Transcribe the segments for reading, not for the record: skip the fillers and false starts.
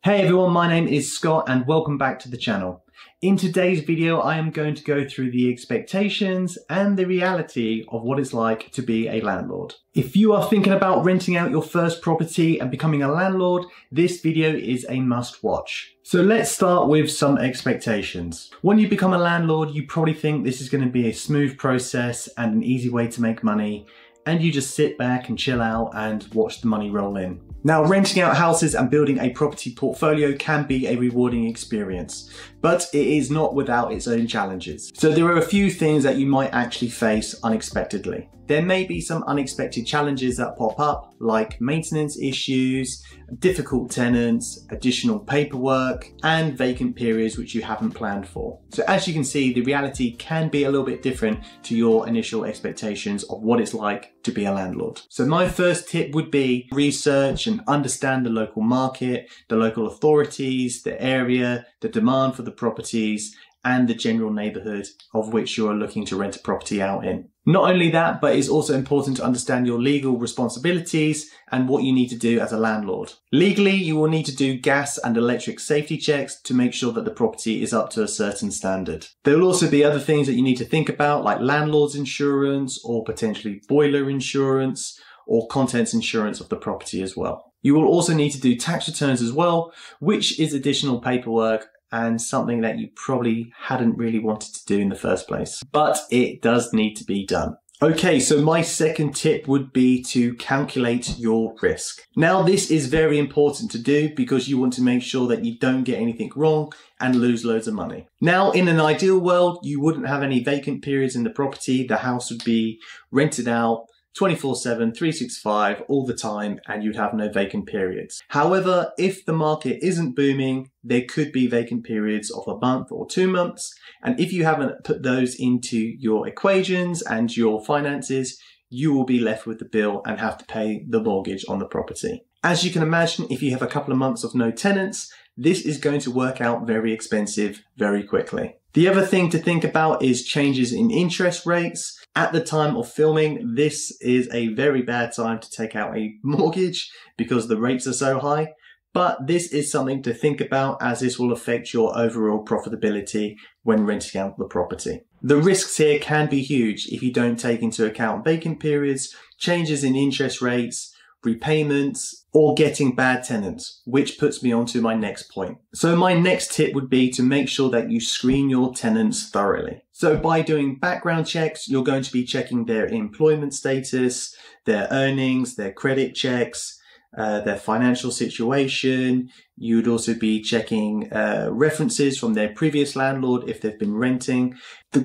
Hey everyone, my name is Scott and welcome back to the channel. In today's video, I am going to go through the expectations and the reality of what it's like to be a landlord. If you are thinking about renting out your first property and becoming a landlord, this video is a must watch. So let's start with some expectations. When you become a landlord, you probably think this is going to be a smooth process and an easy way to make money, and you just sit back and chill out and watch the money roll in. Now, renting out houses and building a property portfolio can be a rewarding experience, but it is not without its own challenges. So there are a few things that you might actually face unexpectedly. There may be some unexpected challenges that pop up, like maintenance issues, difficult tenants, additional paperwork, and vacant periods which you haven't planned for. So as you can see, the reality can be a little bit different to your initial expectations of what it's like to be a landlord. So my first tip would be research and understand the local market, the local authorities, the area, the demand for the properties, and the general neighborhood of which you are looking to rent a property out in. Not only that, but it's also important to understand your legal responsibilities and what you need to do as a landlord. Legally, you will need to do gas and electric safety checks to make sure that the property is up to a certain standard. There will also be other things that you need to think about, like landlord's insurance or potentially boiler insurance or contents insurance of the property as well. You will also need to do tax returns as well, which is additional paperwork and something that you probably hadn't really wanted to do in the first place. But it does need to be done. Okay, so my second tip would be to calculate your risk. Now, this is very important to do because you want to make sure that you don't get anything wrong and lose loads of money. Now, in an ideal world, you wouldn't have any vacant periods in the property. The house would be rented out 24/7, 365 all the time, and you'd have no vacant periods. However, if the market isn't booming, there could be vacant periods of a month or 2 months. And if you haven't put those into your equations and your finances, you will be left with the bill and have to pay the mortgage on the property. As you can imagine, if you have a couple of months of no tenants, this is going to work out very expensive very quickly. The other thing to think about is changes in interest rates. At the time of filming, this is a very bad time to take out a mortgage because the rates are so high. But this is something to think about as this will affect your overall profitability when renting out the property. The risks here can be huge if you don't take into account vacant periods, changes in interest rates, repayments, or getting bad tenants, which puts me on to my next point. So my next tip would be to make sure that you screen your tenants thoroughly. So by doing background checks, you're going to be checking their employment status, their earnings, their credit checks, their financial situation. You would also be checking references from their previous landlord if they've been renting,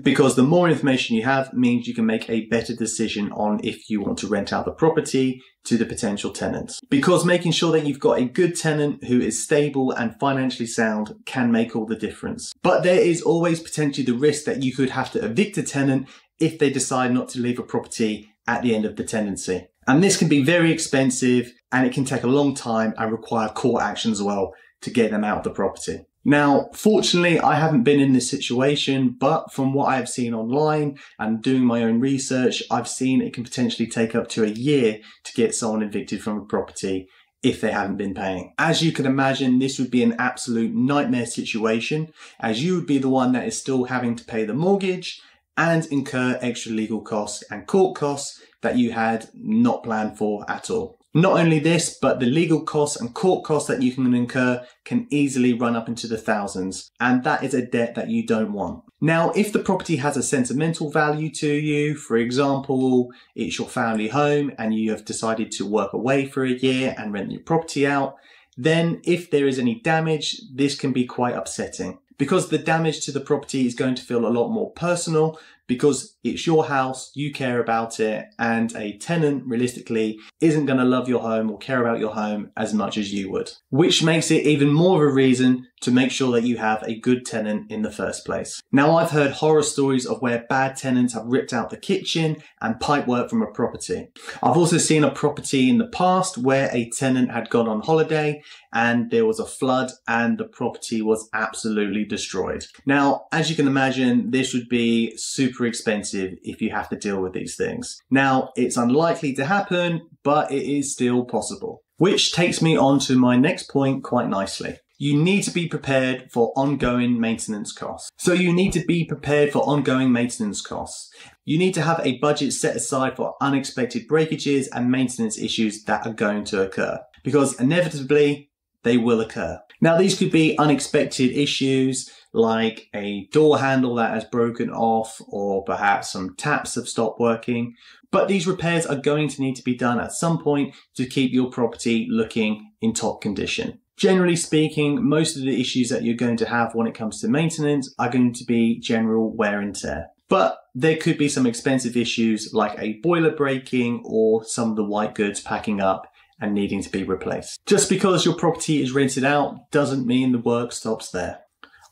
because the more information you have means you can make a better decision on if you want to rent out the property to the potential tenants. Because making sure that you've got a good tenant who is stable and financially sound can make all the difference. But there is always potentially the risk that you could have to evict a tenant if they decide not to leave a property at the end of the tenancy. And this can be very expensive and it can take a long time and require court action as well to get them out of the property. Now, fortunately, I haven't been in this situation, but from what I've seen online and doing my own research, I've seen it can potentially take up to a year to get someone evicted from a property if they haven't been paying. As you can imagine, this would be an absolute nightmare situation, as you would be the one that is still having to pay the mortgage and incur extra legal costs and court costs that you had not planned for at all. Not only this, but the legal costs and court costs that you can incur can easily run up into the thousands, and that is a debt that you don't want. Now, if the property has a sentimental value to you, for example, it's your family home and you have decided to work away for a year and rent your property out, then if there is any damage, this can be quite upsetting. Because the damage to the property is going to feel a lot more personal because it's your house, you care about it, and a tenant realistically isn't going to love your home or care about your home as much as you would. Which makes it even more of a reason to make sure that you have a good tenant in the first place. Now, I've heard horror stories of where bad tenants have ripped out the kitchen and pipework from a property. I've also seen a property in the past where a tenant had gone on holiday and there was a flood and the property was absolutely destroyed. Now, as you can imagine, this would be super expensive if you have to deal with these things. Now, it's unlikely to happen, but it is still possible. Which takes me on to my next point quite nicely. you need to be prepared for ongoing maintenance costs. So you need to be prepared for ongoing maintenance costs. You need to have a budget set aside for unexpected breakages and maintenance issues that are going to occur, because inevitably they will occur. Now, these could be unexpected issues like a door handle that has broken off, or perhaps some taps have stopped working. But these repairs are going to need to be done at some point to keep your property looking in top condition. Generally speaking, most of the issues that you're going to have when it comes to maintenance are going to be general wear and tear. But there could be some expensive issues like a boiler breaking or some of the white goods packing up and needing to be replaced. Just because your property is rented out doesn't mean the work stops there.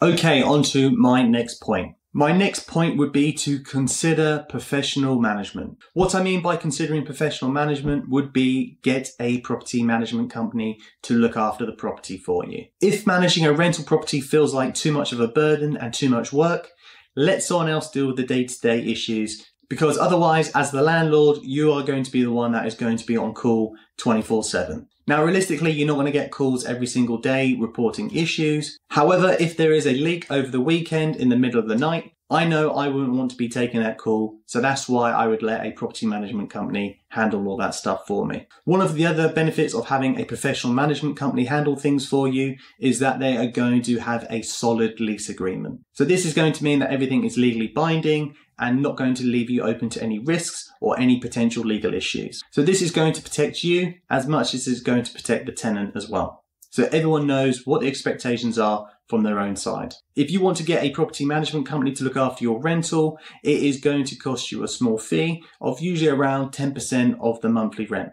Okay, on to my next point. My next point would be to consider professional management. What I mean by considering professional management would be get a property management company to look after the property for you. If managing a rental property feels like too much of a burden and too much work, let someone else deal with the day-to-day issues, because otherwise, as the landlord, you are going to be the one that is going to be on call 24/7. Now, realistically, you're not going to get calls every single day reporting issues. However, if there is a leak over the weekend in the middle of the night, I know I wouldn't want to be taking that call, so that's why I would let a property management company handle all that stuff for me. One of the other benefits of having a professional management company handle things for you is that they are going to have a solid lease agreement. So this is going to mean that everything is legally binding and not going to leave you open to any risks or any potential legal issues. So this is going to protect you as much as it's going to protect the tenant as well. So everyone knows what the expectations are from their own side. If you want to get a property management company to look after your rental, it is going to cost you a small fee of usually around 10% of the monthly rent.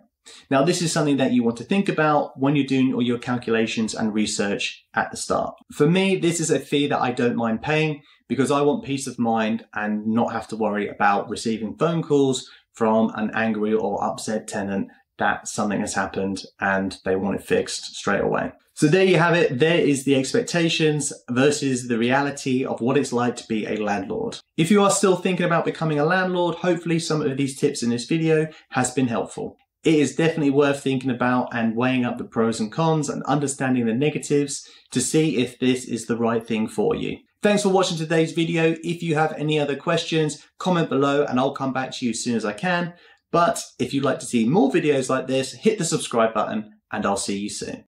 Now, this is something that you want to think about when you're doing all your calculations and research at the start. For me, this is a fee that I don't mind paying because I want peace of mind and not have to worry about receiving phone calls from an angry or upset tenant that something has happened and they want it fixed straight away. So there you have it. There is the expectations versus the reality of what it's like to be a landlord. If you are still thinking about becoming a landlord, hopefully some of these tips in this video has been helpful. It is definitely worth thinking about and weighing up the pros and cons and understanding the negatives to see if this is the right thing for you. Thanks for watching today's video. If you have any other questions, comment below and I'll come back to you as soon as I can. But if you'd like to see more videos like this, hit the subscribe button and I'll see you soon.